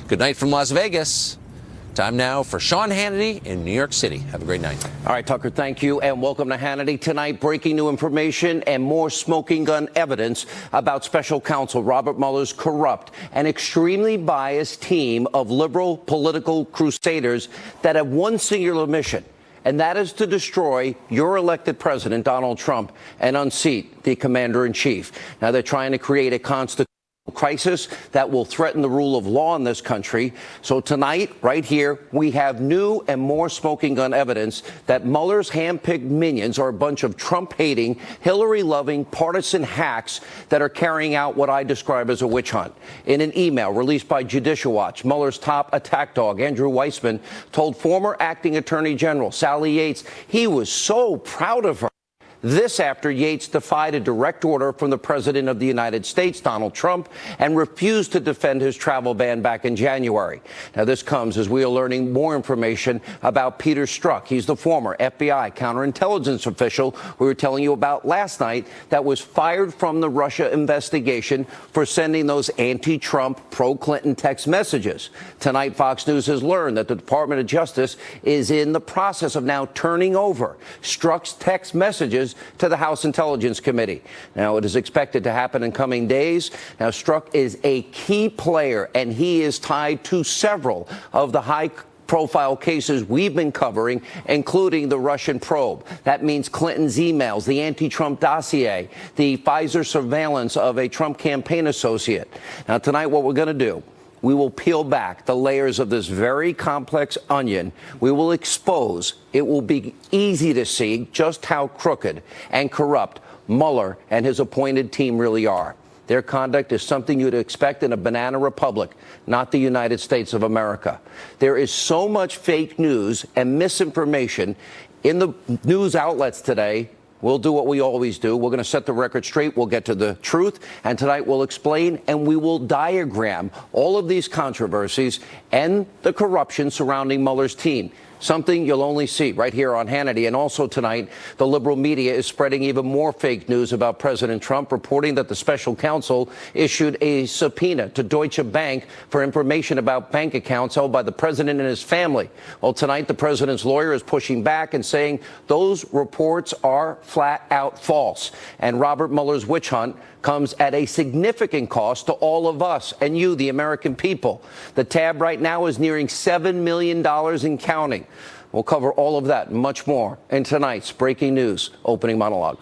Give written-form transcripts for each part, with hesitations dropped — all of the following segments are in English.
Good night from Las Vegas. Time now for Sean Hannity in New York City. Have a great night. All right, Tucker, thank you, and welcome to Hannity. Tonight, breaking new information and more smoking gun evidence about special counsel Robert Mueller's corrupt and extremely biased team of liberal political crusaders that have one singular mission, and that is to destroy your elected president, Donald Trump, and unseat the commander-in-chief. Now, they're trying to create a constitutional crisis that will threaten the rule of law in this country. So tonight, right here, we have new and more smoking gun evidence that Mueller's hand-picked minions are a bunch of Trump-hating, Hillary-loving partisan hacks that are carrying out what I describe as a witch hunt. In an email released by Judicial Watch, Mueller's top attack dog, Andrew Weissman, told former acting Attorney General Sally Yates he was so proud of her. This after Yates defied a direct order from the President of the United States, Donald Trump, and refused to defend his travel ban back in January. Now, this comes as we are learning more information about Peter Strzok. He's the former FBI counterintelligence official we were telling you about last night that was fired from the Russia investigation for sending those anti-Trump, pro-Clinton text messages. Tonight, Fox News has learned that the Department of Justice is in the process of now turning over Strzok's text messages to the House Intelligence Committee. Now, it is expected to happen in coming days. Now, Strzok is a key player, and he is tied to several of the high-profile cases we've been covering, including the Russian probe. That means Clinton's emails, the anti-Trump dossier, the Pfizer surveillance of a Trump campaign associate. Now, tonight, what we're going to do, we will peel back the layers of this very complex onion. We will expose. It will be easy to see just how crooked and corrupt Mueller and his appointed team really are. Their conduct is something you'd expect in a banana republic, not the United States of America. There is so much fake news and misinformation in the news outlets today. We'll do what we always do. We're going to set the record straight. We'll get to the truth. And tonight we'll explain and we will diagram all of these controversies and the corruption surrounding Mueller's team. Something you'll only see right here on Hannity. And also tonight, the liberal media is spreading even more fake news about President Trump, reporting that the special counsel issued a subpoena to Deutsche Bank for information about bank accounts held by the president and his family. Well, tonight, the president's lawyer is pushing back and saying those reports are flat out false. And Robert Mueller's witch hunt comes at a significant cost to all of us and you, the American people. The tab right now is nearing $7 million and counting. We'll cover all of that and much more in tonight's Breaking News opening monologue.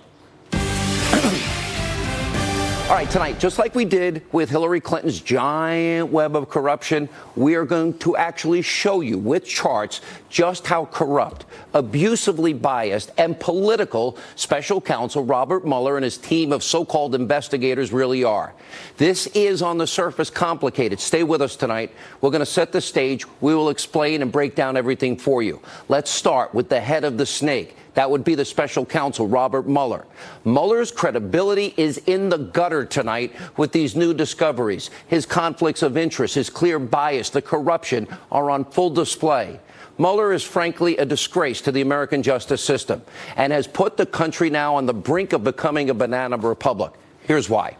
All right, tonight, just like we did with Hillary Clinton's giant web of corruption, we are going to actually show you with charts just how corrupt, abusively biased, and political special counsel Robert Mueller and his team of so-called investigators really are. This is, on the surface, complicated. Stay with us tonight. We're going to set the stage. We will explain and break down everything for you. Let's start with the head of the snake. That would be the special counsel, Robert Mueller. Mueller's credibility is in the gutter tonight with these new discoveries. His conflicts of interest, his clear bias, the corruption are on full display. Mueller is frankly a disgrace to the American justice system and has put the country now on the brink of becoming a banana republic. Here's why.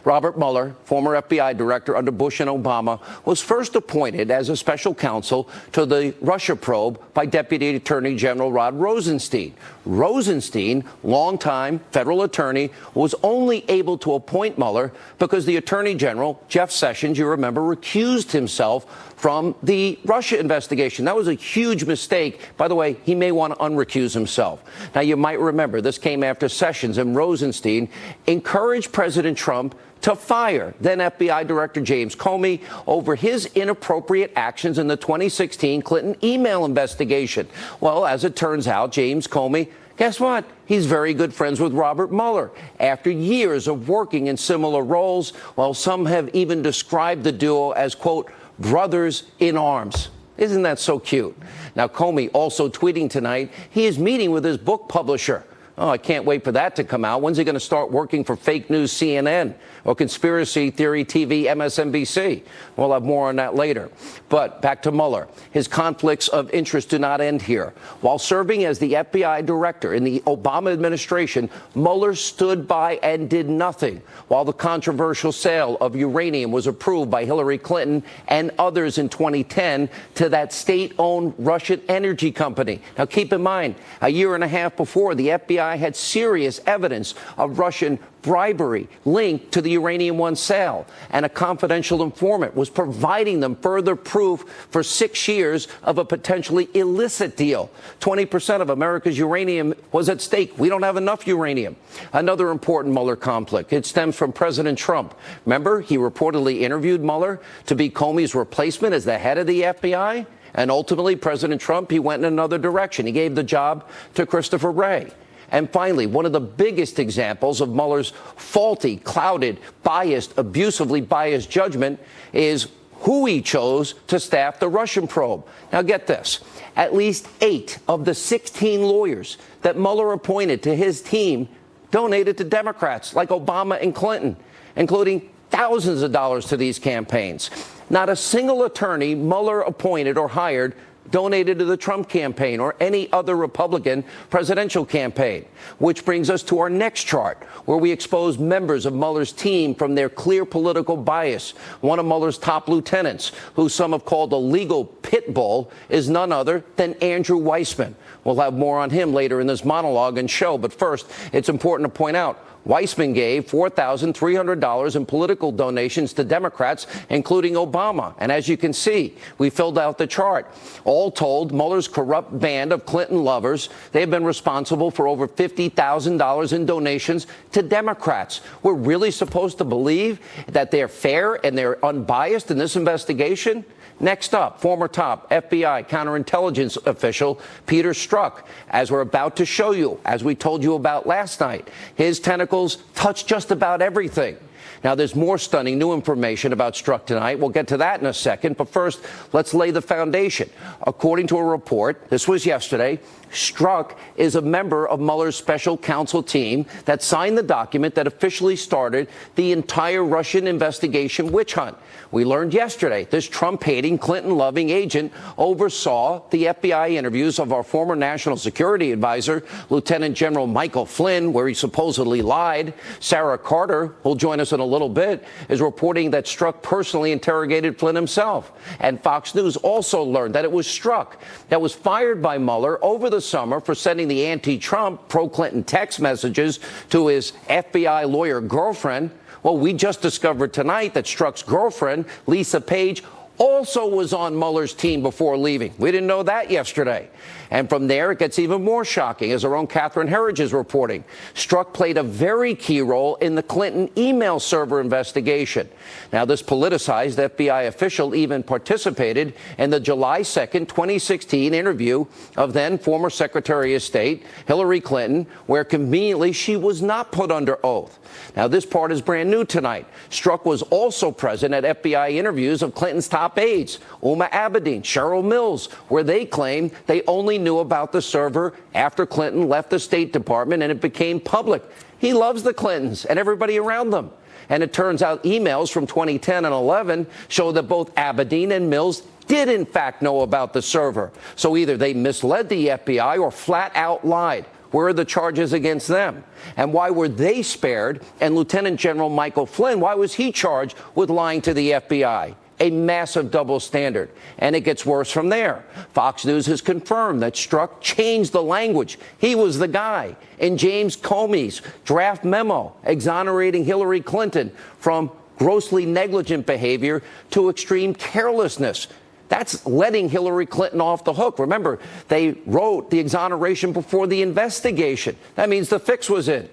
Robert Mueller, former FBI director under Bush and Obama, was first appointed as a special counsel to the Russia probe by Deputy Attorney General Rod Rosenstein. Rosenstein, longtime federal attorney, was only able to appoint Mueller because the Attorney General, Jeff Sessions, you remember, recused himself from the Russia investigation. That was a huge mistake. By the way, he may want to unrecuse himself. Now, you might remember this came after Sessions and Rosenstein encouraged President Trump to fire then FBI Director James Comey over his inappropriate actions in the 2016 Clinton email investigation. Well, as it turns out, James Comey, guess what? He's very good friends with Robert Mueller. After years of working in similar roles, well, some have even described the duo as, quote, brothers in arms. Isn't that so cute? Now, Comey also tweeting tonight he is meeting with his book publisher. Oh, I can't wait for that to come out. When's he going to start working for fake news CNN or conspiracy theory TV MSNBC? We'll have more on that later. But back to Mueller. His conflicts of interest do not end here. While serving as the FBI director in the Obama administration, Mueller stood by and did nothing while the controversial sale of uranium was approved by Hillary Clinton and others in 2010 to that state-owned Russian energy company. Now, keep in mind, a year and a half before, the FBI had serious evidence of Russian bribery linked to the Uranium One sale, and a confidential informant was providing them further proof for 6 years of a potentially illicit deal. 20% of America's uranium was at stake. We don't have enough uranium. Another important Mueller conflict. It stems from President Trump. Remember, he reportedly interviewed Mueller to be Comey's replacement as the head of the FBI? And ultimately, President Trump, he went in another direction. He gave the job to Christopher Wray. And finally, one of the biggest examples of Mueller's faulty, clouded, biased, abusively biased judgment is who he chose to staff the Russian probe. Now, get this. At least 8 of the 16 lawyers that Mueller appointed to his team donated to Democrats like Obama and Clinton, including thousands of dollars to these campaigns. Not a single attorney Mueller appointed or hired donated to the Trump campaign or any other Republican presidential campaign. Which brings us to our next chart, where we expose members of Mueller's team from their clear political bias. One of Mueller's top lieutenants, who some have called a legal pit bull, is none other than Andrew Weissmann. We'll have more on him later in this monologue and show. But first, it's important to point out, Weissmann gave $4,300 in political donations to Democrats, including Obama. And as you can see, we filled out the chart. All told, Mueller's corrupt band of Clinton lovers, they've been responsible for over $50,000 in donations to Democrats. We're really supposed to believe that they're fair and they're unbiased in this investigation? Next up, former top FBI counterintelligence official Peter Strzok. As we're about to show you, as we told you about last night, his tentacles touch just about everything. Now, there's more stunning new information about Strzok tonight. We'll get to that in a second. But first, let's lay the foundation. According to a report, this was yesterday, Strzok is a member of Mueller's special counsel team that signed the document that officially started the entire Russian investigation witch hunt. We learned yesterday this Trump-hating, Clinton-loving agent oversaw the FBI interviews of our former national security advisor, Lieutenant General Michael Flynn, where he supposedly lied. Sarah Carter, who'll join us in a little bit, is reporting that Strzok personally interrogated Flynn himself. And Fox News also learned that it was Strzok that was fired by Mueller over the summer for sending the anti-Trump, pro-Clinton text messages to his FBI lawyer girlfriend. Well, we just discovered tonight that Strzok's girlfriend, Lisa Page, also was on Mueller's team before leaving. We didn't know that yesterday. And from there, it gets even more shocking, as our own Catherine Herridge is reporting. Strzok played a very key role in the Clinton email server investigation. Now, this politicized FBI official even participated in the July 2nd, 2016 interview of then former Secretary of State Hillary Clinton, where conveniently she was not put under oath. Now, this part is brand new tonight. Strzok was also present at FBI interviews of Clinton's top aides, Uma Abedin, Cheryl Mills, where they claimed they only knew about the server after Clinton left the State Department and it became public. He loves the Clintons and everybody around them. And it turns out emails from 2010 and 11 show that both Abedin and Mills did in fact know about the server. So either they misled the FBI or flat out lied. Where are the charges against them? And why were they spared? And Lieutenant General Michael Flynn, why was he charged with lying to the FBI? A massive double standard. And it gets worse from there. Fox News has confirmed that Strzok changed the language. He was the guy in James Comey's draft memo exonerating Hillary Clinton from grossly negligent behavior to extreme carelessness. That's letting Hillary Clinton off the hook. Remember, they wrote the exoneration before the investigation. That means the fix was in.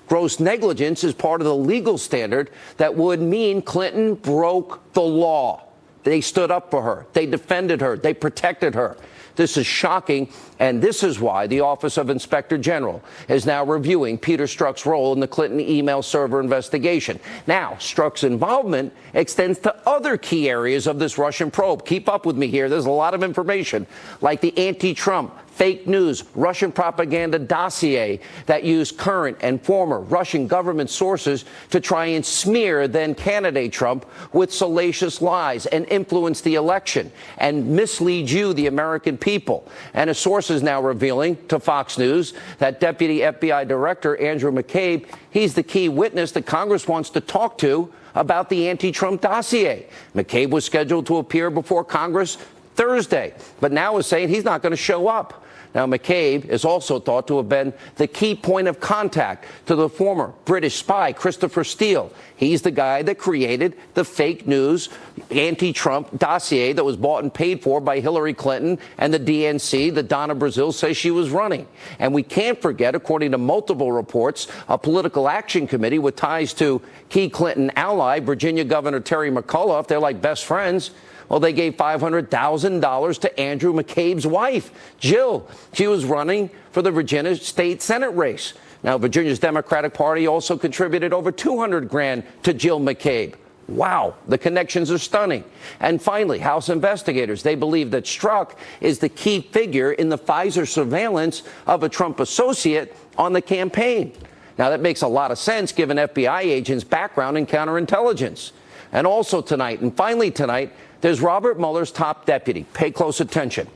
Gross negligence is part of the legal standard that would mean Clinton broke the law. They stood up for her. They defended her. They protected her. This is shocking, and this is why the Office of Inspector General is now reviewing Peter Strzok's role in the Clinton email server investigation. Now, Strzok's involvement extends to other key areas of this Russian probe. Keep up with me here. There's a lot of information, like the anti-Trump fake news, Russian propaganda dossier that used current and former Russian government sources to try and smear then-candidate Trump with salacious lies and influence the election and mislead you, the American people. And a source is now revealing to Fox News that Deputy FBI Director Andrew McCabe, he's the key witness that Congress wants to talk to about the anti-Trump dossier. McCabe was scheduled to appear before Congress Thursday, but now is saying he's not going to show up. Now, McCabe is also thought to have been the key point of contact to the former British spy, Christopher Steele. He's the guy that created the fake news anti-Trump dossier that was bought and paid for by Hillary Clinton and the DNC that Donna Brazile says she was running. And we can't forget, according to multiple reports, a political action committee with ties to key Clinton ally, Virginia Governor Terry McAuliffe. They're like best friends. Well, they gave $500,000 to Andrew McCabe's wife, Jill. She was running for the Virginia State Senate race. Now, Virginia's Democratic Party also contributed over $200,000 to Jill McCabe. Wow, the connections are stunning. And finally, House investigators, they believe that Strzok is the key figure in the Pfizer surveillance of a Trump associate on the campaign. Now, that makes a lot of sense given FBI agents' background in counterintelligence. And also tonight, and finally tonight, there's Robert Mueller's top deputy. Pay close attention.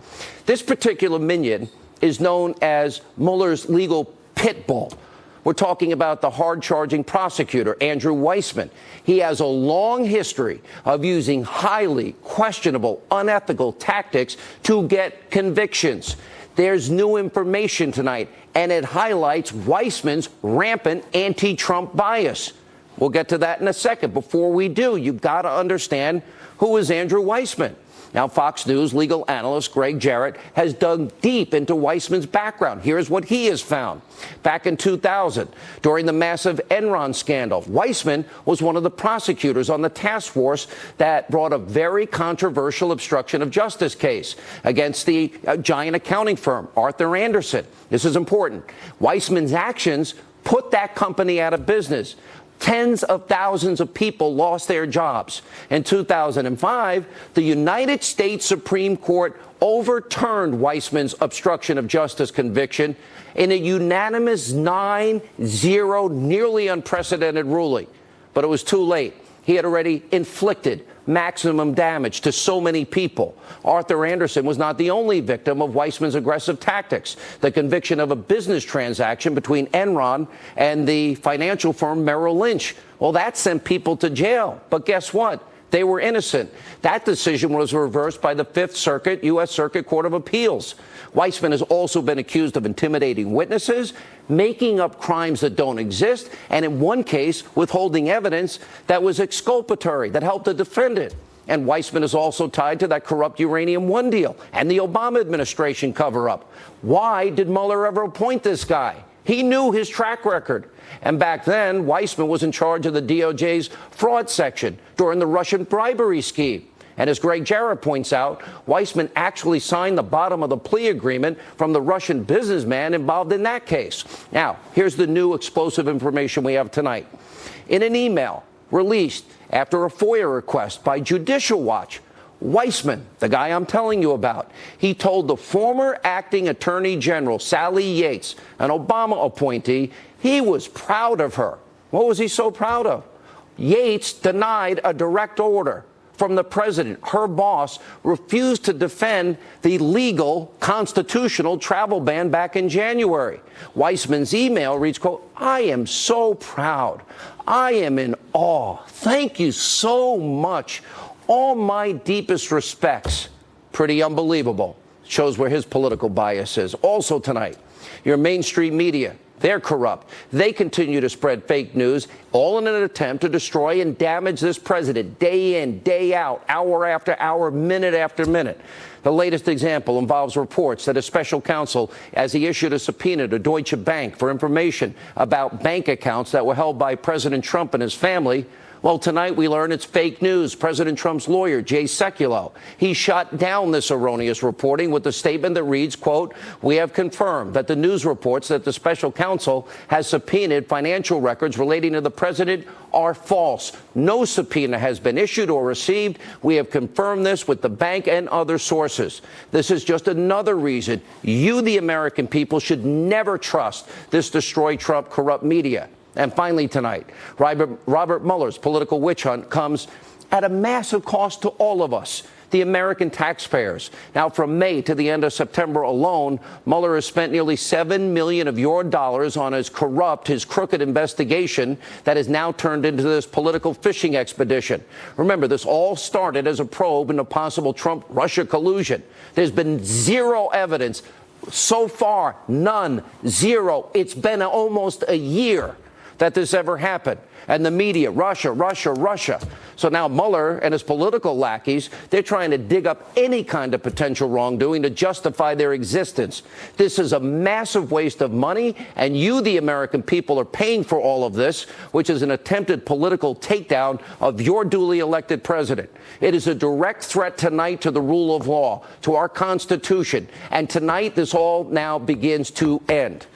This particular minion is known as Mueller's legal pit bull. We're talking about the hard-charging prosecutor, Andrew Weissmann. He has a long history of using highly questionable, unethical tactics to get convictions. There's new information tonight, and it highlights Weissmann's rampant anti-Trump bias. We'll get to that in a second. Before we do, you've got to understand who is Andrew Weissmann. Now, Fox News legal analyst Greg Jarrett has dug deep into Weissmann's background. Here's what he has found. Back in 2000, during the massive Enron scandal, Weissmann was one of the prosecutors on the task force that brought a very controversial obstruction of justice case against the giant accounting firm, Arthur Andersen. This is important. Weissmann's actions put that company out of business. Tens of thousands of people lost their jobs. In 2005, the United States Supreme Court overturned Weissmann's obstruction of justice conviction in a unanimous 9-0, nearly unprecedented ruling. But it was too late. He had already inflicted maximum damage to so many people. Arthur Andersen was not the only victim of Weissmann's aggressive tactics. The conviction of a business transaction between Enron and the financial firm Merrill Lynch, well, that sent people to jail. But guess what? They were innocent. That decision was reversed by the Fifth Circuit, U.S. Circuit Court of Appeals. Weissmann has also been accused of intimidating witnesses, making up crimes that don't exist, and in one case, withholding evidence that was exculpatory, that helped the defendant. And Weissmann is also tied to that corrupt Uranium One deal and the Obama administration cover-up. Why did Mueller ever appoint this guy? He knew his track record. And back then, Weissmann was in charge of the DOJ's fraud section during the Russian bribery scheme. And as Greg Jarrett points out, Weissmann actually signed the bottom of the plea agreement from the Russian businessman involved in that case. Now, here's the new explosive information we have tonight. In an email released after a FOIA request by Judicial Watch, Weissmann, the guy I'm telling you about, he told the former acting attorney general, Sally Yates, an Obama appointee, he was proud of her. What was he so proud of? Yates denied a direct order from the president. Her boss refused to defend the legal constitutional travel ban back in January. Weissmann's email reads, quote, "I am so proud. I am in awe. Thank you so much. All my deepest respects." Pretty unbelievable. Shows where his political bias is. Also tonight, your mainstream media, they're corrupt. They continue to spread fake news, all in an attempt to destroy and damage this president day in, day out, hour after hour, minute after minute. The latest example involves reports that a special counsel, as he issued a subpoena to Deutsche Bank for information about bank accounts that were held by President Trump and his family, Well, tonight we learn it's fake news. President Trump's lawyer, Jay Sekulow, he shut down this erroneous reporting with a statement that reads, quote, "We have confirmed that the news reports that the special counsel has subpoenaed financial records relating to the president are false. No subpoena has been issued or received. We have confirmed this with the bank and other sources." This is just another reason you, the American people, should never trust this destroy Trump corrupt media. And finally tonight, Robert Mueller's political witch hunt comes at a massive cost to all of us, the American taxpayers. Now, from May to the end of September alone, Mueller has spent nearly $7 million of your dollars on his crooked investigation that has now turned into this political fishing expedition. Remember, this all started as a probe into possible Trump-Russia collusion. There's been zero evidence. So far, none, zero. It's been almost a year that this ever happened. And the media, Russia, Russia, Russia. So now Mueller and his political lackeys, they're trying to dig up any kind of potential wrongdoing to justify their existence. This is a massive waste of money, and you, the American people, are paying for all of this, which is an attempted political takedown of your duly elected president. It is a direct threat tonight to the rule of law, to our Constitution. And tonight, this all now begins to end.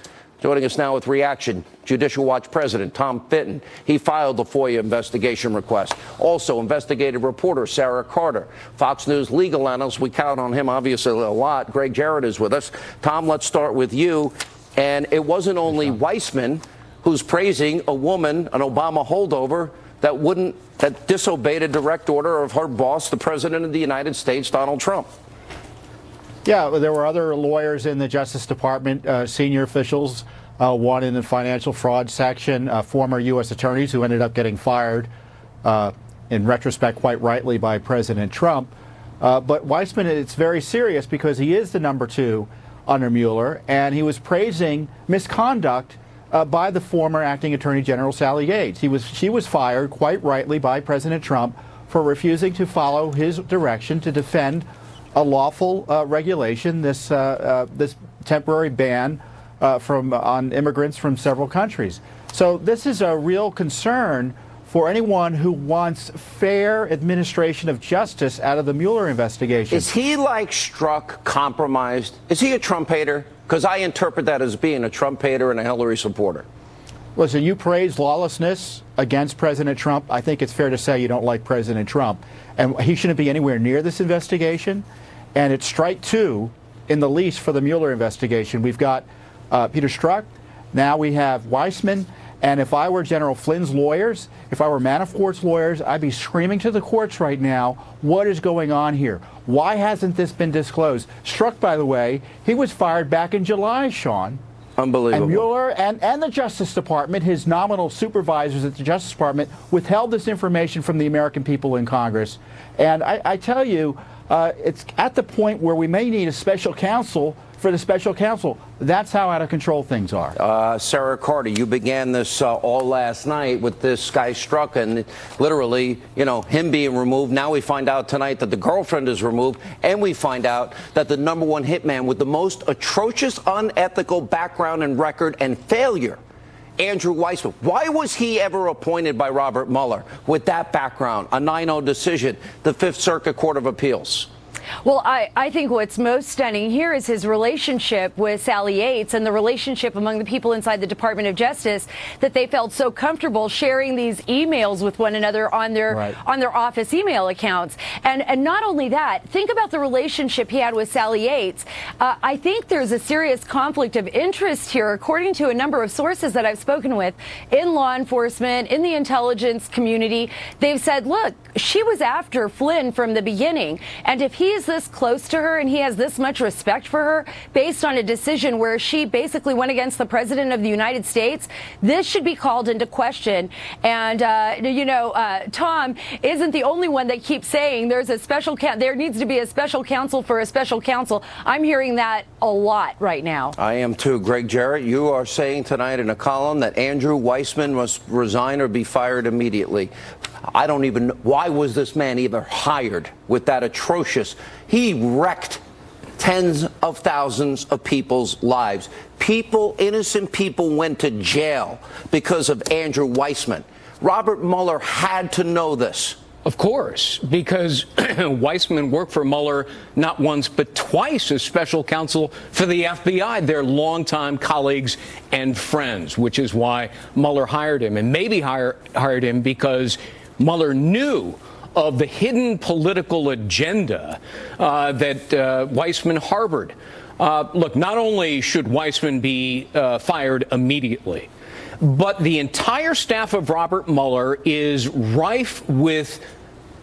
Joining us now with reaction, Judicial Watch President Tom Fitton. He filed the FOIA investigation request. Also, investigative reporter Sarah Carter, Fox News legal analyst. We count on him, obviously, a lot. Greg Jarrett is with us. Tom, let's start with you. And it wasn't only Weissman who's praising a woman, an Obama holdover, that disobeyed a direct order of her boss, the President of the United States, Donald Trump. Yeah, there were other lawyers in the Justice Department, senior officials, one in the financial fraud section, former U.S. attorneys who ended up getting fired, in retrospect, quite rightly, by President Trump. But Weissman, it's very serious because he is the number 2 under Meuller, and he was praising misconduct by the former acting Attorney General Sally Yates. She was fired, quite rightly, by President Trump for refusing to follow his direction to defend a lawful regulation, this temporary ban on immigrants from several countries. So this is a real concern for anyone who wants fair administration of justice out of the Mueller investigation. Is he like Strzok, compromised? Is he a Trump hater? Because I interpret that as being a Trump hater and a Hillary supporter. Listen, you praise lawlessness against President Trump. I think it's fair to say you don't like President Trump. And he shouldn't be anywhere near this investigation. And it's strike 2 in the least for the Mueller investigation. We've got Peter Strzok. Now we have Weissman. And if I were General Flynn's lawyers, if I were Manafort's lawyers, I'd be screaming to the courts right now, what is going on here? Why hasn't this been disclosed? Strzok, by the way, he was fired back in July, Sean. Unbelievable. And Mueller and the Justice Department, his nominal supervisors at the Justice Department, withheld this information from the American people in Congress. And I tell you, it's at the point where we may need a special counsel for the special counsel. That's how out of control things are. Sarah Carter, you began this all last night with this guy Strzok and literally, him being removed. Now we find out tonight that the girlfriend is removed, and we find out that the number 1 hitman with the most atrocious, unethical background and record and failure, Andrew Weissman. Why was he ever appointed by Robert Mueller with that background? A 9-0 decision, the Fifth Circuit Court of Appeals. Well, I think what's most stunning here is his relationship with Sally Yates and the relationship among the people inside the Department of Justice, that they felt so comfortable sharing these emails with one another on their office email accounts. And not only that, think about the relationship he had with Sally Yates. I think there's a serious conflict of interest here, according to a number of sources that I've spoken with in law enforcement, in the intelligence community. They've said, look, she was after Flynn from the beginning. And if he is this close to her and he has this much respect for her based on a decision where she basically went against the President of the United States, this should be called into question. And, Tom isn't the only one that keeps saying there needs to be a special counsel for a special counsel. I'm hearing that a lot right now. I am too. Greg Jarrett, you are saying tonight in a column that Andrew Weissman must resign or be fired immediately. I don't even know. Why was this man even hired with that atrocious? He wrecked tens of thousands of people's lives. Innocent people went to jail because of Andrew Weissman. Robert Mueller had to know this. Of course, because Weissman worked for Mueller not once but twice as special counsel for the FBI. They're longtime colleagues and friends, which is why Mueller hired him, and maybe hired him because Mueller knew of the hidden political agenda that Weissman harbored. Look, not only should Weissman be fired immediately, but the entire staff of Robert Mueller is rife with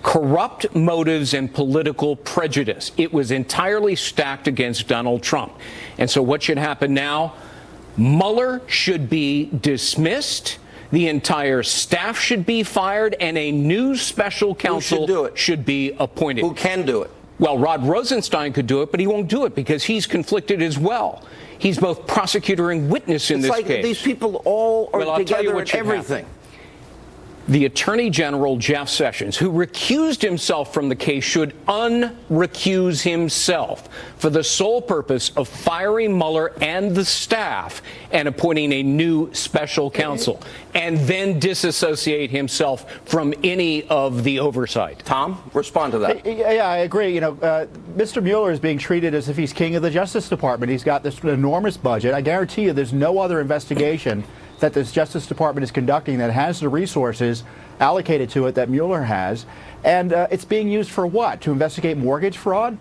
corrupt motives and political prejudice. It was entirely stacked against Donald Trump. And so what should happen now? Mueller should be dismissed. The entire staff should be fired, and a new special counsel should be appointed. Who can do it? Well, Rod Rosenstein could do it, but he won't do it because he's conflicted as well. He's both prosecutor and witness in this case. These people all are together in everything. The Attorney General, Jeff Sessions, who recused himself from the case, should unrecuse himself for the sole purpose of firing Mueller and the staff and appointing a new special counsel, and then disassociate himself from any of the oversight. Tom, respond to that. Yeah, I agree. You know, Mr. Mueller is being treated as if he's king of the Justice Department. He's got this enormous budget. I guarantee you there's no other investigation that this Justice Department is conducting that has the resources allocated to it that Mueller has. And it's being used for what? To investigate mortgage fraud?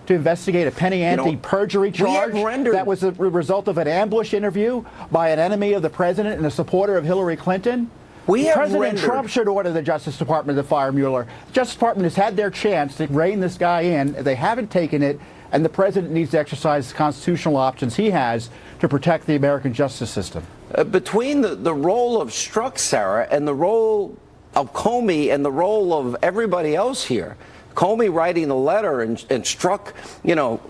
To investigate a penny ante perjury charge that was the result of an ambush interview by an enemy of the president and a supporter of Hillary Clinton? President Trump should order the Justice Department to fire Mueller. The Justice Department has had their chance to rein this guy in. They haven't taken it, and the president needs to exercise the constitutional options he has to protect the American justice system. Between the role of Strzok, Sarah, and the role of Comey and the role of everybody else here, Comey writing the letter and Strzok, you know,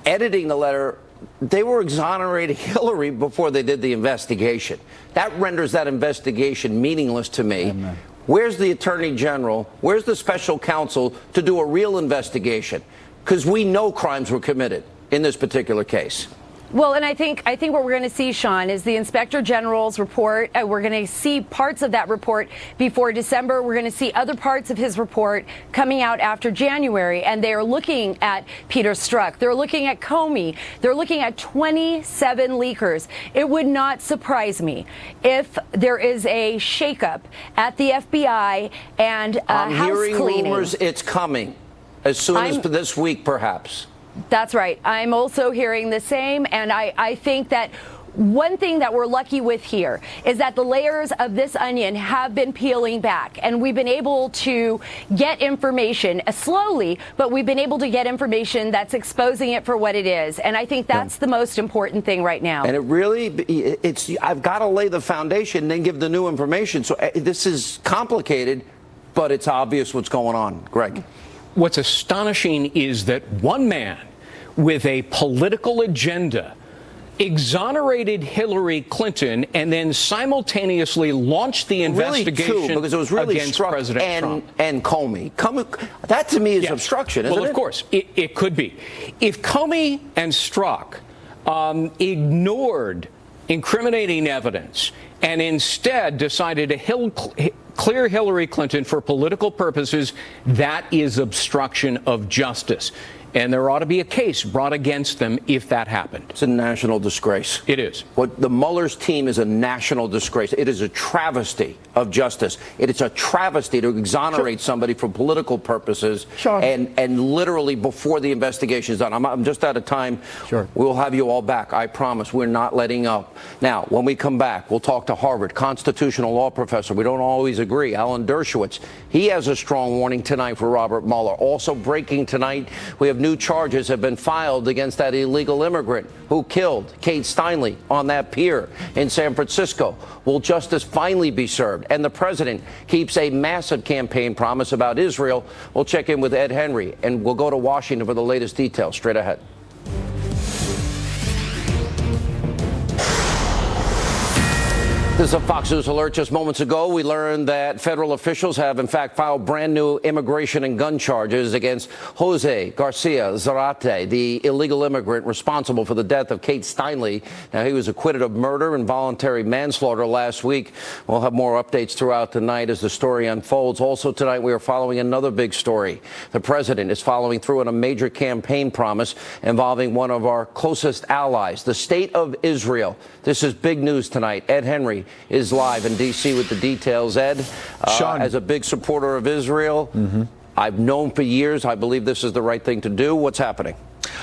editing the letter, they were exonerating Hillary before they did the investigation. That renders that investigation meaningless to me. Amen. Where's the Attorney General? Where's the special counsel to do a real investigation? Because we know crimes were committed in this particular case. Well, and I think what we're going to see, Sean, is the Inspector General's report. We're going to see parts of that report before December. We're going to see other parts of his report coming out after January. And they are looking at Peter Strzok. They're looking at Comey. They're looking at 27 leakers. It would not surprise me if there is a shakeup at the FBI and I'm house hearing cleaning. Rumors it's coming as soon as this week, perhaps. That's right. I'm also hearing the same, and I think that one thing that we're lucky with here is that the layers of this onion have been peeling back, and we've been able to get information slowly, but we've been able to get information that's exposing it for what it is, and I think that's the most important thing right now. And it really, I've got to lay the foundation, then give the new information. So this is complicated, but it's obvious what's going on. Greg. What's astonishing is that one man with a political agenda exonerated Hillary Clinton and then simultaneously launched the investigation really two, because it was really against President Trump. And Comey. That to me is obstruction, isn't it? Well, of course, it could be. If Comey and Strzok ignored incriminating evidence and instead decided to clear Hillary Clinton for political purposes, that is obstruction of justice. And there ought to be a case brought against them if that happened. It's a national disgrace. It is. What the Mueller's team is a national disgrace. It is a travesty of justice. It is a travesty to exonerate somebody for political purposes and literally before the investigation is done. I'm just out of time. Sure. We'll have you all back. I promise. We're not letting up. Now, when we come back, we'll talk to Harvard constitutional law professor. We don't always agree. Alan Dershowitz. He has a strong warning tonight for Robert Mueller. Also breaking tonight, we have new charges have been filed against that illegal immigrant who killed Kate Steinle on that pier in San Francisco. Will justice finally be served? And the president keeps a massive campaign promise about Israel. We'll check in with Ed Henry, and we'll go to Washington for the latest details. Straight ahead. This is a Fox News alert. Just moments ago, we learned that federal officials have, in fact, filed brand new immigration and gun charges against Jose Garcia Zarate, the illegal immigrant responsible for the death of Kate Steinle. Now, he was acquitted of murder and voluntary manslaughter last week. We'll have more updates throughout the night as the story unfolds. Also tonight, we are following another big story. The president is following through on a major campaign promise involving one of our closest allies, the state of Israel. This is big news tonight. Ed Henry is live in D.C. with the details. Ed, Sean, as a big supporter of Israel, I've known for years, I believe this is the right thing to do. What's happening?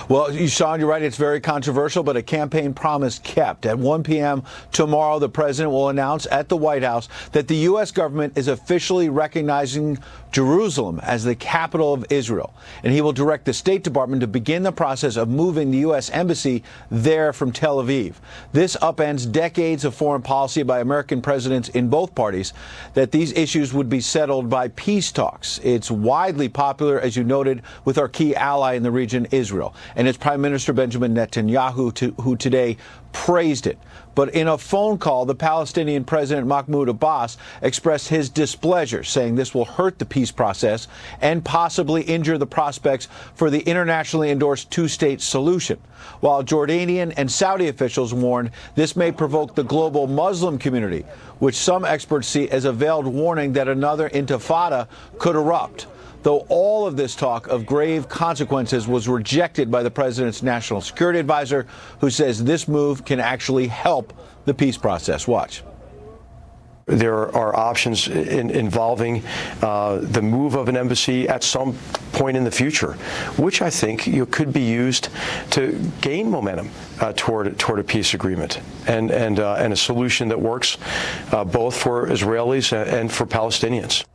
Well, Sean, you're right. It's very controversial, but a campaign promise kept. At 1 p.m. tomorrow, the president will announce at the White House that the U.S. government is officially recognizing Jerusalem as the capital of Israel. And he will direct the State Department to begin the process of moving the U.S. embassy there from Tel Aviv. This upends decades of foreign policy by American presidents in both parties that these issues would be settled by peace talks. It's widely popular, as you noted, with our key ally in the region, Israel. And it's Prime Minister Benjamin Netanyahu who today praised it. But in a phone call, the Palestinian President Mahmoud Abbas expressed his displeasure, saying this will hurt the peace process and possibly injure the prospects for the internationally endorsed two-state solution. While Jordanian and Saudi officials warned this may provoke the global Muslim community, which some experts see as a veiled warning that another intifada could erupt. Though all of this talk of grave consequences was rejected by the president's national security advisor, who says this move can actually help the peace process. Watch. There are options involving the move of an embassy at some point in the future, which I think could be used to gain momentum toward a peace agreement and a solution that works both for Israelis and for Palestinians.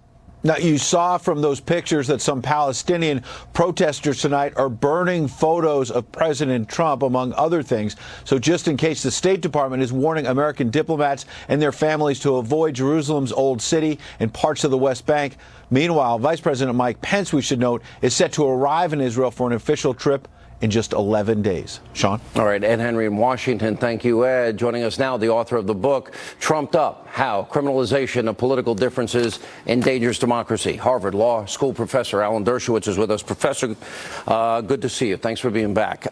Now, you saw from those pictures that some Palestinian protesters tonight are burning photos of President Trump, among other things. So just in case, the State Department is warning American diplomats and their families to avoid Jerusalem's Old City and parts of the West Bank. Meanwhile, Vice President Mike Pence, we should note, is set to arrive in Israel for an official trip in just 11 days. Sean? All right, Ed Henry in Washington. Thank you, Ed. Joining us now, the author of the book, Trumped Up, How Criminalization of Political Differences Endangers Democracy. Harvard Law School professor Alan Dershowitz is with us. Professor, good to see you. Thanks for being back.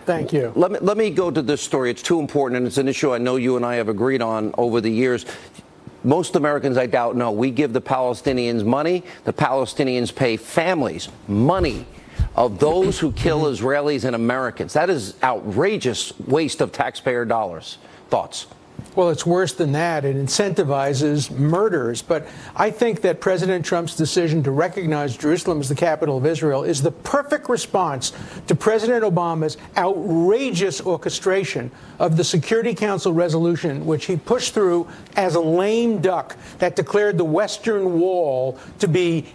Thank you. Let me go to this story. It's too important, and it's an issue I know you and I have agreed on over the years. Most Americans, I doubt, know. We give the Palestinians money. The Palestinians pay families money of those who kill Israelis and Americans. That is outrageous waste of taxpayer dollars. Thoughts? Well, it's worse than that. It incentivizes murders. But I think that President Trump's decision to recognize Jerusalem as the capital of Israel is the perfect response to President Obama's outrageous orchestration of the Security Council resolution, which he pushed through as a lame duck that declared the Western Wall to be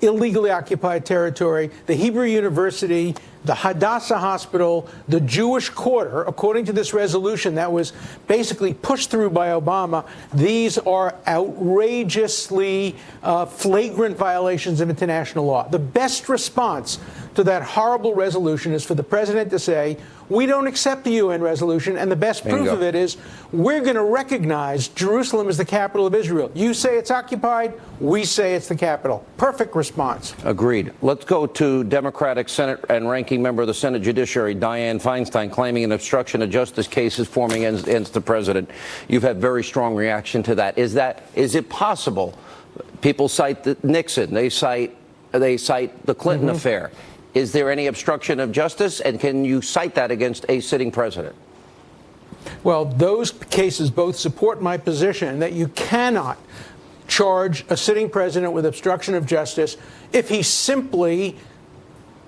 illegally occupied territory, the Hebrew University, the Hadassah Hospital, the Jewish Quarter. According to this resolution that was basically pushed through by Obama, these are outrageously flagrant violations of international law. The best response to that horrible resolution is for the president to say, we don't accept the UN resolution, and the best proof of it is we're going to recognize Jerusalem as the capital of Israel. You say it's occupied, we say it's the capital. Perfect response. Agreed. Let's go to Democratic Senate and Ranking Member of the Senate Judiciary, Dianne Feinstein, claiming an obstruction of justice case is forming against the president. You've had very strong reaction to that. Is it possible? People cite the Nixon. They cite the Clinton affair. Is there any obstruction of justice, and can you cite that against a sitting president? Well, those cases both support my position that you cannot charge a sitting president with obstruction of justice if he simply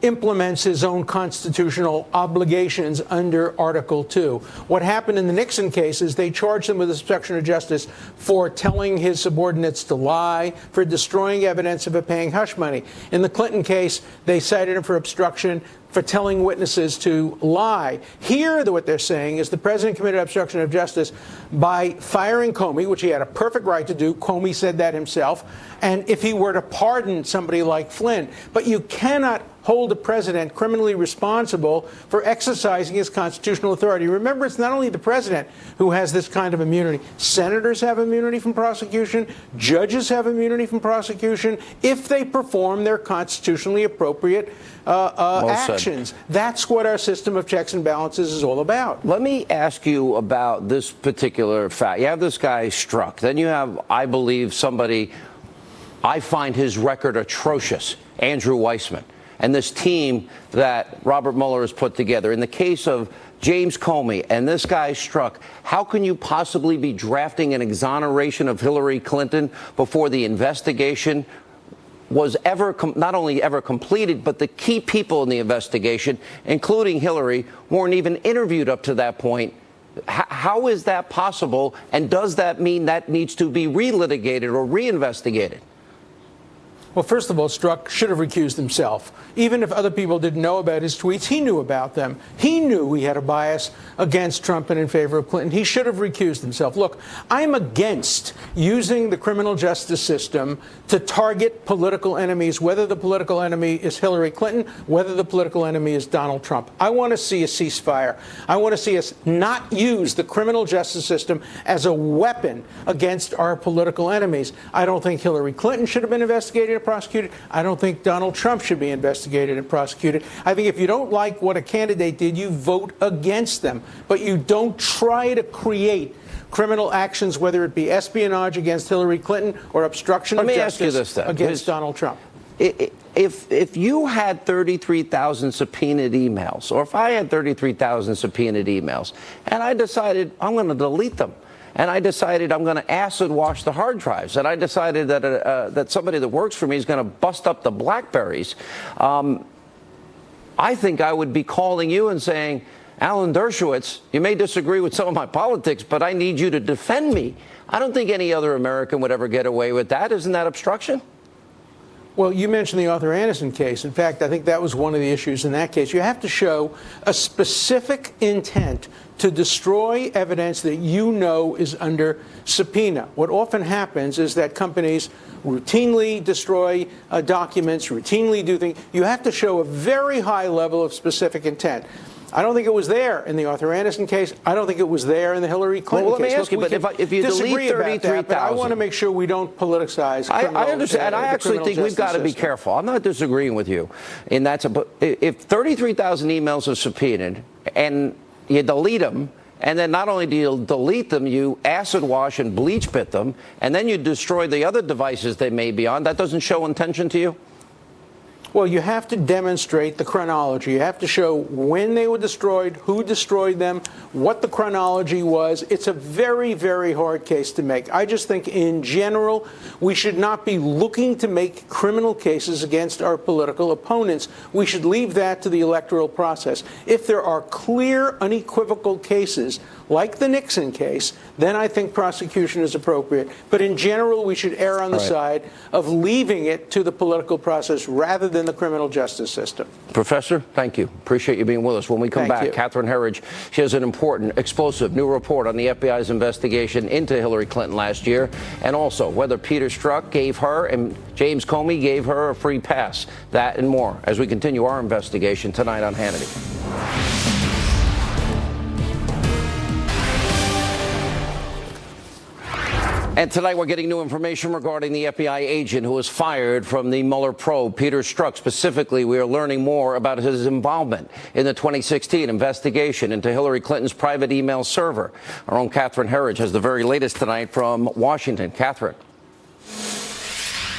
implements his own constitutional obligations under Article 2. What happened in the Nixon case is they charged him with obstruction of justice for telling his subordinates to lie, for destroying evidence of paying hush money. In the Clinton case, they cited him for obstruction for telling witnesses to lie. Here, what they're saying is the president committed obstruction of justice by firing Comey, which he had a perfect right to do. Comey said that himself. And if he were to pardon somebody like Flynn. But you cannot hold a president criminally responsible for exercising his constitutional authority. Remember, it's not only the president who has this kind of immunity. Senators have immunity from prosecution. Judges have immunity from prosecution if they perform their constitutionally appropriate actions. That's what our system of checks and balances is all about. Let me ask you about this particular fact. You have this guy Strzok. Then you have, I believe, somebody, I find his record atrocious, Andrew Weissman, and this team that Robert Mueller has put together. In the case of James Comey and this guy Strzok, how can you possibly be drafting an exoneration of Hillary Clinton before the investigation was ever not only ever completed, but the key people in the investigation, including Hillary, weren't even interviewed up to that point? How is that possible? And does that mean that needs to be relitigated or reinvestigated? Well, first of all, Strzok should have recused himself. Even if other people didn't know about his tweets, he knew about them. He knew he had a bias against Trump and in favor of Clinton. He should have recused himself. Look, I'm against using the criminal justice system to target political enemies, whether the political enemy is Hillary Clinton, whether the political enemy is Donald Trump. I want to see a ceasefire. I want to see us not use the criminal justice system as a weapon against our political enemies. I don't think Hillary Clinton should have been investigated and prosecuted. I don't think Donald Trump should be investigated and prosecuted. I think if you don't like what a candidate did, you vote against them. But you don't try to create criminal actions, whether it be espionage against Hillary Clinton or obstruction of justice against Donald Trump. If you had 33,000 subpoenaed emails, or if I had 33,000 subpoenaed emails, and I decided I'm going to delete them, and I decided I'm going to acid wash the hard drives, and I decided that that somebody that works for me is going to bust up the BlackBerries, I think I would be calling you and saying, Alan Dershowitz, you may disagree with some of my politics, but I need you to defend me. I don't think any other American would ever get away with that. Isn't that obstruction? Well, you mentioned the Arthur Anderson case. In fact, I think that was one of the issues in that case. You have to show a specific intent to destroy evidence that you know is under subpoena. What often happens is that companies routinely destroy documents, routinely do things. You have to show a very high level of specific intent. I don't think it was there in the Arthur Anderson case. I don't think it was there in the Hillary Clinton case. Well, let me ask you, but if you delete 33,000... I want to make sure we don't politicize criminal, I understand, and I actually think we've got to be careful. I'm not disagreeing with you in that, but if 33,000 emails are subpoenaed and you delete them, and then not only do you delete them, you acid wash and bleach pit them, and then you destroy the other devices they may be on, that doesn't show intention to you? Well, you have to demonstrate the chronology. You have to show when they were destroyed, who destroyed them, what the chronology was. It's a very, very hard case to make. I just think in general, we should not be looking to make criminal cases against our political opponents. We should leave that to the electoral process. If there are clear, unequivocal cases, like the Nixon case, then I think prosecution is appropriate. But in general, we should err on the side of leaving it to the political process rather than the criminal justice system. Professor, thank you. Appreciate you being with us. When we come back, Catherine Herridge, she has an important, explosive new report on the FBI's investigation into Hillary Clinton last year, and also whether Peter Strzok gave her and James Comey gave her a free pass. That and more as we continue our investigation tonight on Hannity. And tonight we're getting new information regarding the FBI agent who was fired from the Mueller probe, Peter Strzok. Specifically, we are learning more about his involvement in the 2016 investigation into Hillary Clinton's private email server. Our own Catherine Herridge has the very latest tonight from Washington. Catherine.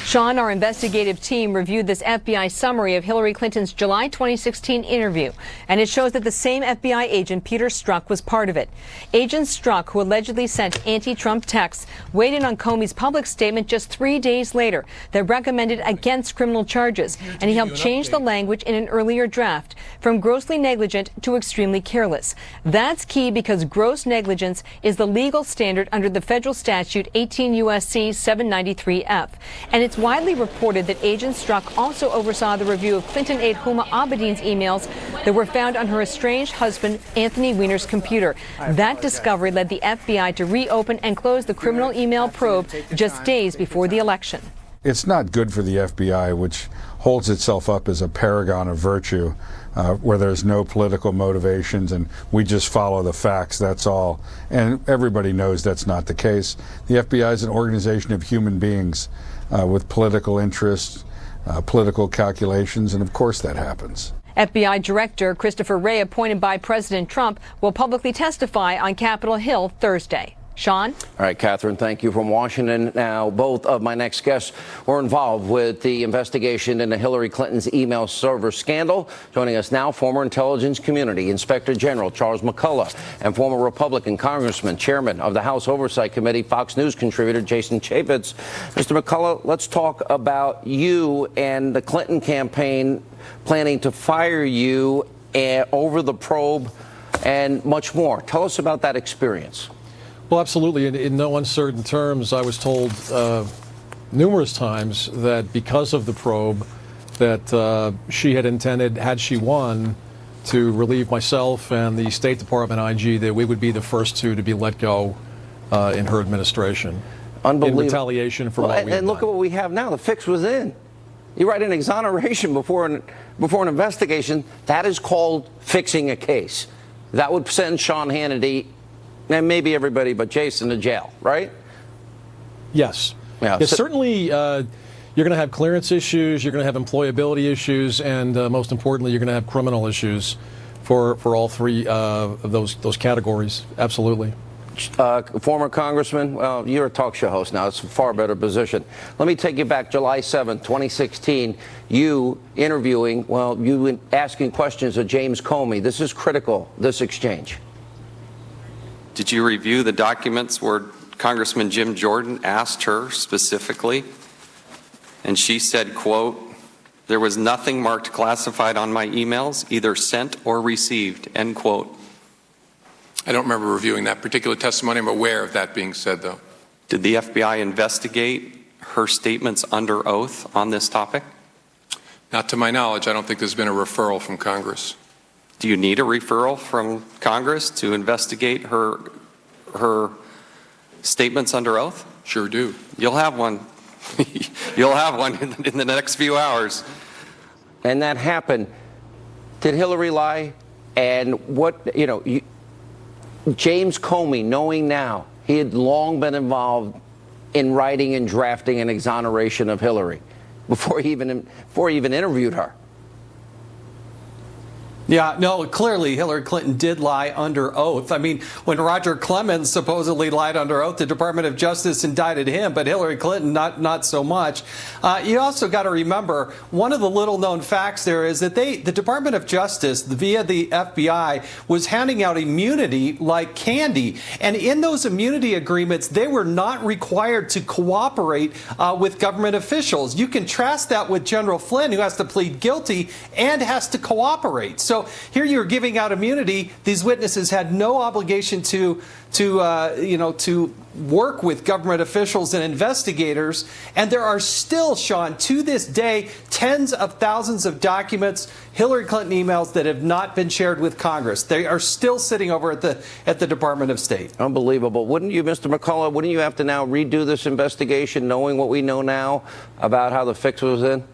Sean, our investigative team reviewed this FBI summary of Hillary Clinton's July 2016 interview, and it shows that the same FBI agent, Peter Strzok, was part of it. Agent Strzok, who allegedly sent anti-Trump texts, weighed in on Comey's public statement just 3 days later that recommended against criminal charges, and he helped change the language in an earlier draft from grossly negligent to extremely careless. That's key because gross negligence is the legal standard under the federal statute 18 U.S.C. 793F, and it's widely reported that Agent Strzok also oversaw the review of Clinton aide Huma Abedin's emails that were found on her estranged husband Anthony Weiner's computer. That discovery led the FBI to reopen and close the criminal email probe just days before the election. it's not good for the FBI, which holds itself up as a paragon of virtue, where there's no political motivations and we just follow the facts, that's all. And everybody knows that's not the case. The FBI is an organization of human beings with political interests, political calculations, and of course that happens. FBI Director Christopher Wray, appointed by President Trump, will publicly testify on Capitol Hill Thursday. Sean? All right, Catherine, thank you from Washington. Now, both of my next guests were involved with the investigation into Hillary Clinton's email server scandal. Joining us now, former Intelligence Community Inspector General Charles McCullough and former Republican Congressman, Chairman of the House Oversight Committee, Fox News contributor Jason Chaffetz. Mr. McCullough, let's talk about you and the Clinton campaign planning to fire you over the probe and much more. Tell us about that experience. Well, absolutely. In no uncertain terms, I was told numerous times that because of the probe, that she had intended, had she won, to relieve myself and the State Department IG, that we would be the first two to be let go in her administration. Unbelievable. In retaliation for what we had And look done. at what we have now. The fix was in. You write an exoneration before an investigation. That is called fixing a case. That would send Sean Hannity and maybe everybody but Jason to jail, right? Yes. Yeah, certainly, you're going to have clearance issues, you're going to have employability issues, and most importantly, you're going to have criminal issues for all three of those categories. Absolutely. Former Congressman, well, you're a talk show host now. It's a far better position. Let me take you back July 7th, 2016. You interviewing, you asking questions of James Comey. This is critical, this exchange. Did you review the documents where Congressman Jim Jordan asked her specifically? And she said, quote, "There was nothing marked classified on my emails, either sent or received," end quote. I don't remember reviewing that particular testimony. I'm aware of that being said, though. Did the FBI investigate her statements under oath on this topic? Not to my knowledge. I don't think there's been a referral from Congress. Do you need a referral from Congress to investigate her statements under oath? Sure do. You'll have one. You'll have one in the next few hours. And that happened. Did Hillary lie? And what, James Comey, knowing now, he had long been involved in writing and drafting an exoneration of Hillary before he even interviewed her. Yeah, no, clearly Hillary Clinton did lie under oath. I mean, when Roger Clemens supposedly lied under oath, the Department of Justice indicted him, but Hillary Clinton not so much. You also got to remember, one of the little-known facts there is that the Department of Justice, via the FBI, was handing out immunity like candy. And in those immunity agreements, they were not required to cooperate with government officials. You contrast that with General Flynn, who has to plead guilty and has to cooperate. So here you're giving out immunity. These witnesses had no obligation to work with government officials and investigators. And there are still, Sean, to this day, tens of thousands of documents, Hillary Clinton emails that have not been shared with Congress. They are still sitting over at the Department of State. Unbelievable. Wouldn't you, Mr. McCullough, wouldn't you have to now redo this investigation, knowing what we know now about how the fix was in?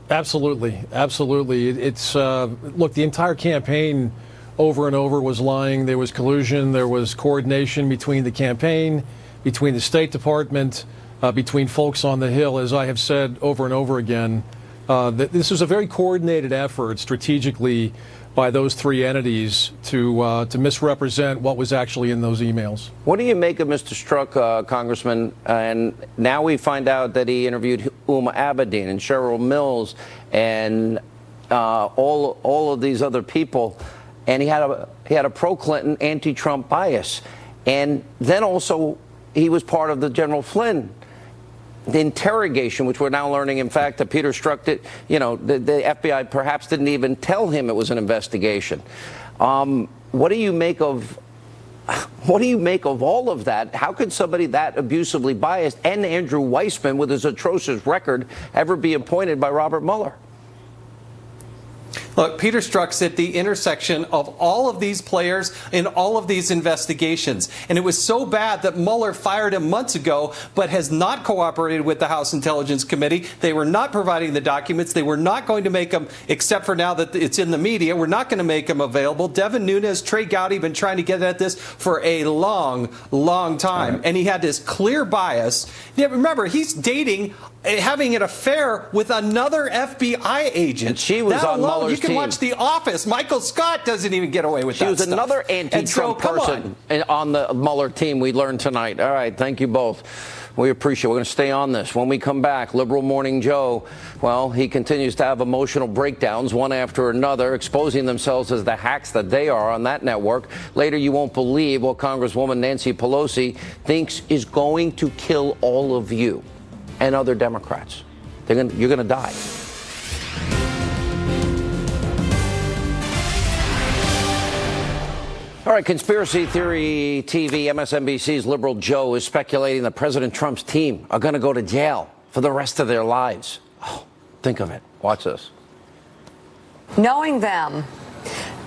Absolutely. Absolutely. It's look, the entire campaign over and over was lying. There was collusion. There was coordination between the campaign, between the State Department, between folks on the Hill. As I have said over and over again, this was a very coordinated effort strategically by those three entities to misrepresent what was actually in those emails. What do you make of Mr. Strzok, Congressman? And now we find out that he interviewed Huma Abedin and Cheryl Mills and all of these other people, and he had a pro-Clinton, anti-Trump bias. And then also he was part of the General Flynn interrogation, which we're now learning, in fact, that Peter Strzok did, the FBI perhaps didn't even tell him it was an investigation. What do you make of all of that? How could somebody that abusively biased and Andrew Weissman, with his atrocious record, ever be appointed by Robert Mueller? Look, Peter Strzok's at the intersection of all of these players in all of these investigations. And it was so bad that Mueller fired him months ago, but has not cooperated with the House Intelligence Committee. They were not providing the documents. They were not going to make them, except for now that it's in the media, we're not going to make them available. Devin Nunes, Trey Gowdy have been trying to get at this for a long, long time. Right. And he had this clear bias. Yeah, remember, he's dating, having an affair with another FBI agent. And she was on Mueller's team. You can watch The Office. Michael Scott doesn't even get away with that. She was another anti-Trump person on the Mueller team, we learned tonight. All right, thank you both. We appreciate it. We're going to stay on this. When we come back, Liberal Morning Joe, well, he continues to have emotional breakdowns, one after another, exposing themselves as the hacks that they are on that network. Later, you won't believe what Congresswoman Nancy Pelosi thinks is going to kill all of you and other Democrats. You're going to die. All right, Conspiracy Theory TV, MSNBC's Liberal Joe is speculating that President Trump's team are going to go to jail for the rest of their lives. Oh, think of it. Watch this. Knowing them,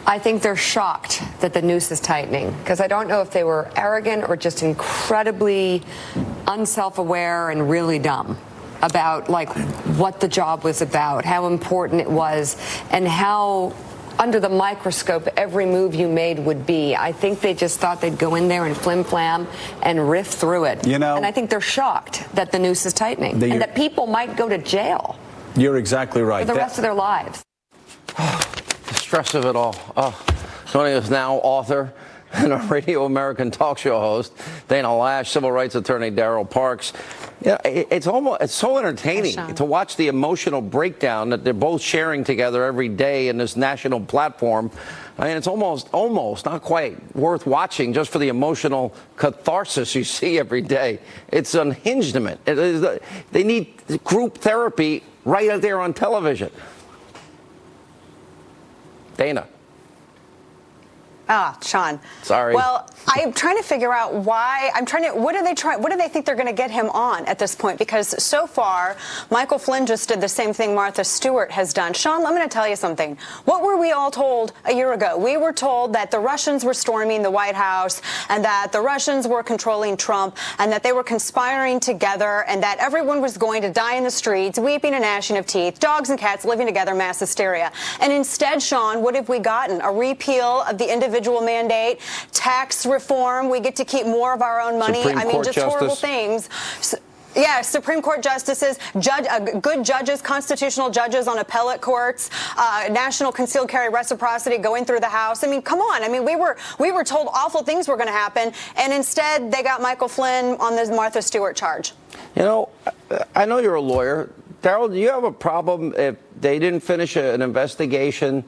I think they're shocked that the noose is tightening, because I don't know if they were arrogant or just incredibly unself-aware and really dumb about like what the job was about, how important it was, and how under the microscope every move you made would be. I think they just thought they'd go in there and flim-flam and riff through it. You know, and I think they're shocked that the noose is tightening and that people might go to jail. You're exactly right. For the rest of their lives. The stress of it all. Joining us now, author and a Radio American talk show host, Dana Lash, civil rights attorney Daryl Parks. Yeah, it's so entertaining to watch the emotional breakdown that they're both sharing together every day in this national platform. I mean, it's almost, not quite worth watching just for the emotional catharsis you see every day. It's unhingement. They need group therapy right out there on television. Dana. Sean. Sorry. Well, I'm trying to figure out why. What do they think they're going to get him on at this point? Because so far, Michael Flynn just did the same thing Martha Stewart has done. Sean, I'm going to tell you something. What were we all told a year ago? We were told that the Russians were storming the White House and that the Russians were controlling Trump and that they were conspiring together and that everyone was going to die in the streets, weeping and gnashing of teeth, dogs and cats living together, mass hysteria. And instead, Sean, what have we gotten? A repeal of the individual mandate, tax reform. We get to keep more of our own money. Just horrible things. Yeah, Supreme Court justices, good judges, constitutional judges on appellate courts, national concealed carry reciprocity going through the House. I mean, come on. I mean, we were told awful things were going to happen, and instead they got Michael Flynn on the Martha Stewart charge. You know, I know you're a lawyer. Daryl, do you have a problem if they didn't finish an investigation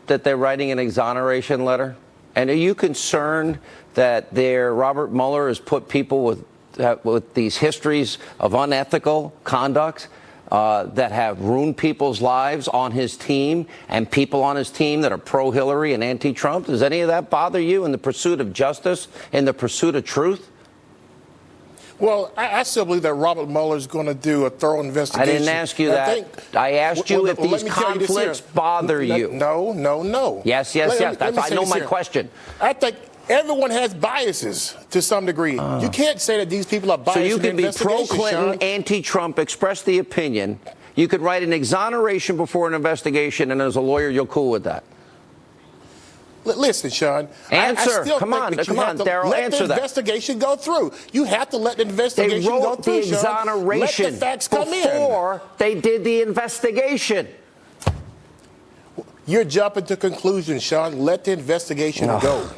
that they're writing an exoneration letter? And are you concerned that Robert Mueller has put people with these histories of unethical conduct that have ruined people's lives on his team and people on his team that are pro-Hillary and anti-Trump? Does any of that bother you in the pursuit of justice, in the pursuit of truth? Well, I still believe that Robert Mueller is going to do a thorough investigation. I didn't ask you that. I asked you if these conflicts bother you. No. Yes. I know my question. I think everyone has biases to some degree. You can't say that these people are biased. So you in can be investigation, pro-Clinton, anti-Trump, express the opinion. You could write an exoneration before an investigation, and as a lawyer, you're cool with that. Listen, Sean. Answer. I still Come on, Daryl. Answer that. Let the investigation go through. You have to let the investigation go through. They wrote the exoneration let the facts come before they did the investigation. You're jumping to conclusions, Sean. Let the investigation go.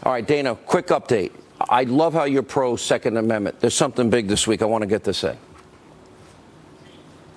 All right, Dana. Quick update. I love how you're pro Second Amendment. There's something big this week. I want to get this in.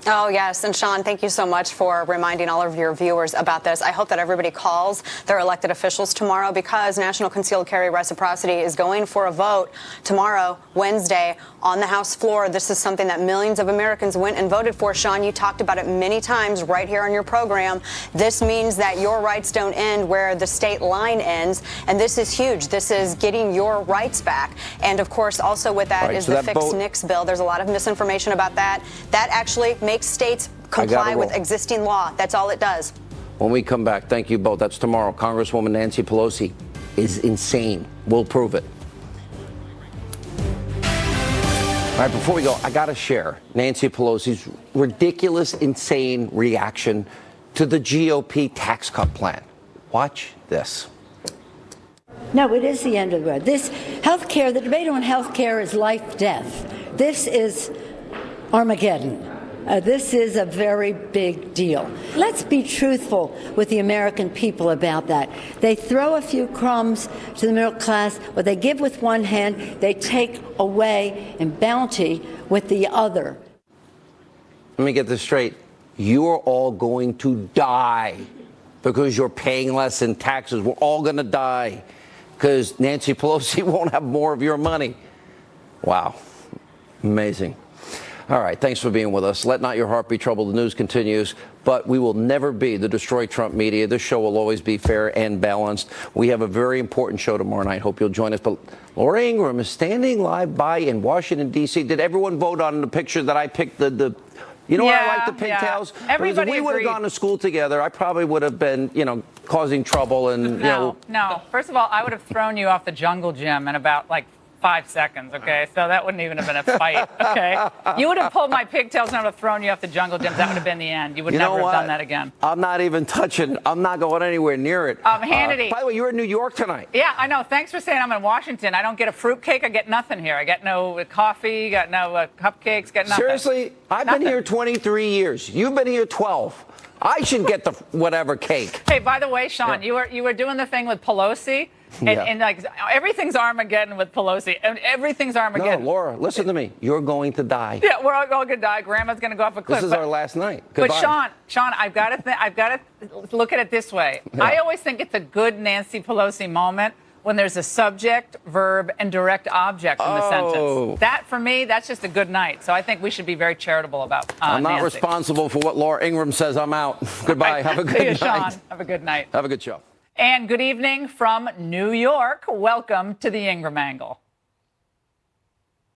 Oh, yes. And Sean, thank you so much for reminding all of your viewers about this. I hope that everybody calls their elected officials tomorrow, because National Concealed Carry Reciprocity is going for a vote tomorrow, Wednesday, on the House floor. This is something that millions of Americans went and voted for. Sean, you talked about it many times right here on your program. This means that your rights don't end where the state line ends. And this is huge. This is getting your rights back. And, of course, also with that is the Fix NICS bill. There's a lot of misinformation about that. That actually makes states comply with existing law. That's all it does. when we come back. Thank you both. That's tomorrow. Congresswoman Nancy Pelosi is insane. We'll prove it. All right, before we go, I got to share Nancy Pelosi's ridiculous, insane reaction to the GOP tax cut plan. Watch this. No, it is the end of the road. This health care, the debate on health care is life, death. This is Armageddon. This is a very big deal. Let's be truthful with the American people about that. They throw a few crumbs to the middle class. What they give with one hand, they take away in bounty with the other. Let me get this straight. You are all going to die because you're paying less in taxes. We're all going to die because Nancy Pelosi won't have more of your money. Wow. Amazing. All right, thanks for being with us. Let not your heart be troubled. The news continues, but we will never be the Destroy Trump media. This show will always be fair and balanced. We have a very important show tomorrow night. Hope you'll join us. But Laura Ingraham is standing live by in Washington, D.C. Did everyone vote on the picture that I picked? You know, I like the pigtails. Yeah. Everybody if we would have gone to school together, I probably would have been, causing trouble and, No. First of all, I would have thrown you off the jungle gym in about 5 seconds, okay? So that wouldn't even have been a fight, okay? You would have pulled my pigtails and I would have thrown you off the jungle gym. That would have been the end. You would never have done that again. I'm not even touching. I'm not going anywhere near it. Hannity. By the way, you're in New York tonight. Yeah, I know. Thanks for saying I'm in Washington. I don't get a fruitcake. I get nothing here. I get no coffee, got no cupcakes, get nothing. Seriously? I've been here 23 years. You've been here 12. I should get the whatever cake. Hey, by the way, Sean, you were doing the thing with Pelosi. And everything's Armageddon with Pelosi. And everyth's Armageddon. No, Laura, listen to me. You're going to die. Yeah, we're all going to die. Grandma's going to go off a cliff. This is our last night. Goodbye. But Sean, I've got to look at it this way. Yeah. I always think it's a good Nancy Pelosi moment when there's a subject, verb, and direct object in the sentence. That, for me, that's just a good night. So I think we should be very charitable about I'm not Nancy. responsible for what Laura Ingraham says. I'm out. Goodbye. Have a good night. Sean. Have a good night. Have a good show. And good evening from New York. Welcome to the Ingraham Angle.